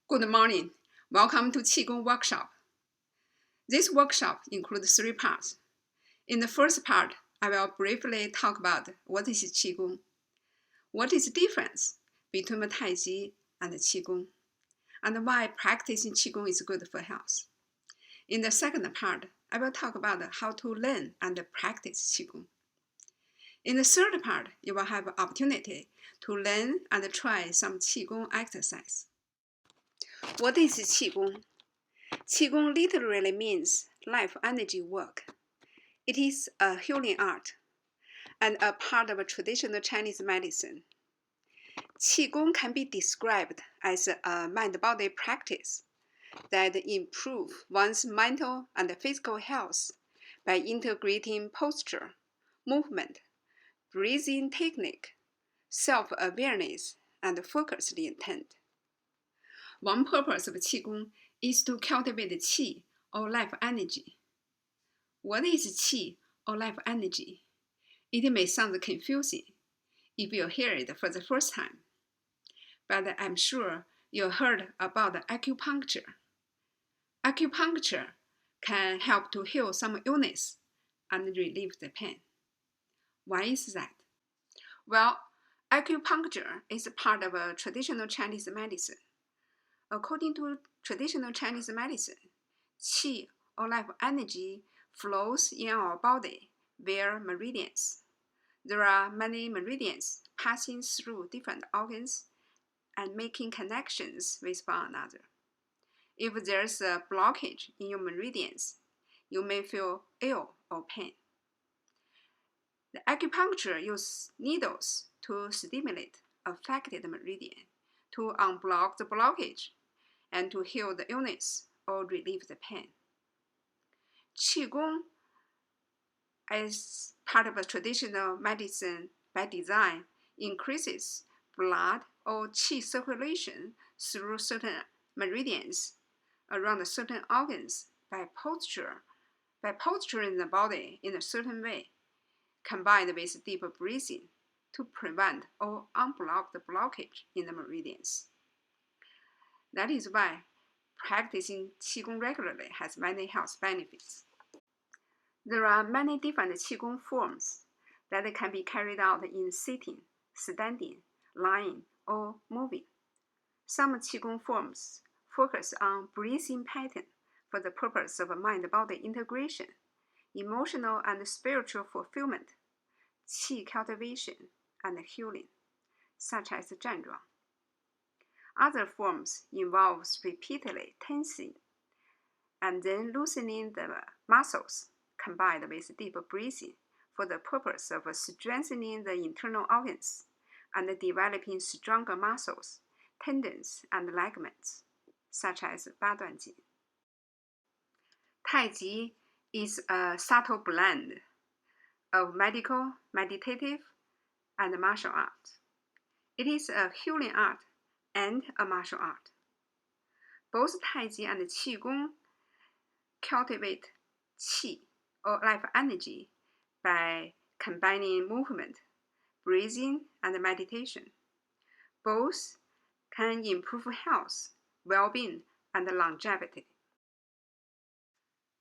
Good morning. Welcome to Qigong workshop. This workshop includes 3 parts. In the first part, I will briefly talk about what is Qigong, what is the difference between Tai Ji and Qigong, and why practicing Qigong is good for health. In the second part, I will talk about how to learn and practice Qigong. In the third part, you will have an opportunity to learn and try some Qigong exercise. What is Qigong? Qigong literally means life energy work. It is a healing art and a part of a traditional Chinese medicine. Qigong can be described as a mind-body practice that improves one's mental and physical health by integrating posture, movement, breathing technique, self-awareness, and focused intent. One purpose of Qigong is to cultivate qi, or life energy. What is qi, or life energy? It may sound confusing if you hear it for the first time, but I'm sure you heard about acupuncture. Acupuncture can help to heal some illness and relieve the pain. Why is that? Well, acupuncture is part of a traditional Chinese medicine. According to traditional Chinese medicine, qi, or life energy, flows in our body via meridians. There are many meridians passing through different organs and making connections with one another. If there's a blockage in your meridians, you may feel ill or pain. The acupuncture uses needles to stimulate affected meridian, to unblock the blockage, and to heal the illness or relieve the pain. Qigong, as part of a traditional medicine by design, increases blood or qi circulation through certain meridians around certain organs by posturing the body in a certain way, combined with deep breathing to prevent or unblock the blockage in the meridians. That is why practicing Qigong regularly has many health benefits. There are many different Qigong forms that can be carried out in sitting, standing, lying, or moving. Some Qigong forms focus on breathing pattern for the purpose of mind-body integration, emotional and spiritual fulfillment, qi cultivation, and healing, such as Zhanzhuang. Other forms involves repeatedly tensing and then loosening the muscles, combined with deep breathing for the purpose of strengthening the internal organs and developing stronger muscles, tendons, and ligaments, such as Baduanjing. Tai Ji is a subtle blend of medical, meditative, and martial art. It is a healing art and a martial art. Both Tai Ji and Qigong cultivate qi, or life energy, by combining movement, breathing, and meditation. Both can improve health, well-being, and longevity.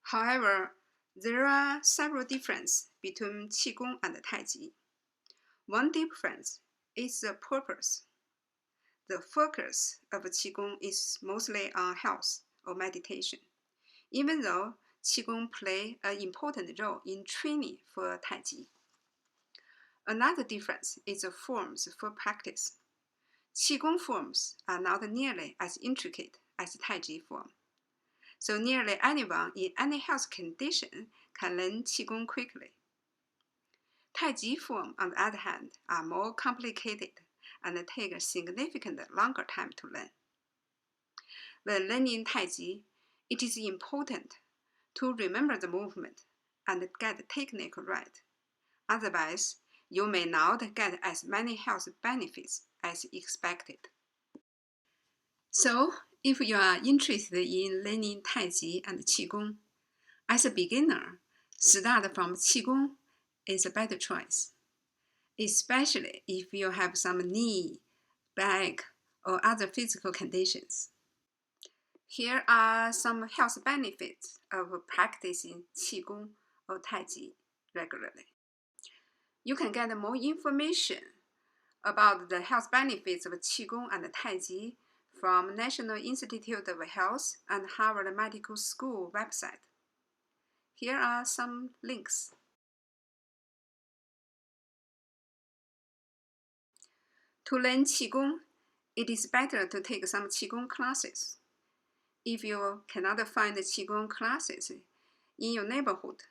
However, there are several differences between Qigong and Tai Ji. One difference is the purpose. The focus of Qigong is mostly on health or meditation, even though Qigong plays an important role in training for Tai Ji. Another difference is the forms for practice. Qigong forms are not nearly as intricate as Tai Ji form, so nearly anyone in any health condition can learn Qigong quickly. Tai Ji form, on the other hand, are more complicated and take a significantly longer time to learn. When learning Tai Ji, it is important to remember the movement and get the technique right. Otherwise, you may not get as many health benefits as expected. So, if you are interested in learning Tai Ji and Qigong, as a beginner, start from Qigong is a better choice, especially if you have some knee, back, or other physical conditions. Here are some health benefits of practicing Qigong or Tai Ji regularly. You can get more information about the health benefits of Qigong and Tai Ji from National Institute of Health and Harvard Medical School website. Here are some links. To learn Qigong, it is better to take some Qigong classes. If you cannot find Qigong classes in your neighborhood,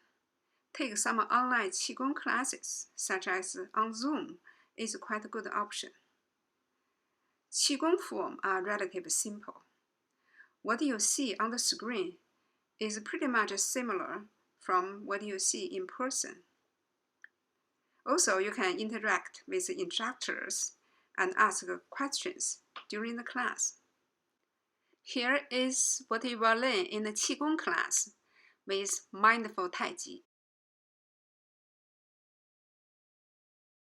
take some online Qigong classes, such as on Zoom, is quite a good option. Qigong forms are relatively simple. What you see on the screen is pretty much similar from what you see in person. Also, you can interact with the instructors and ask questions during the class. Here is what you will learn in the Qigong class with mindful Tai Ji.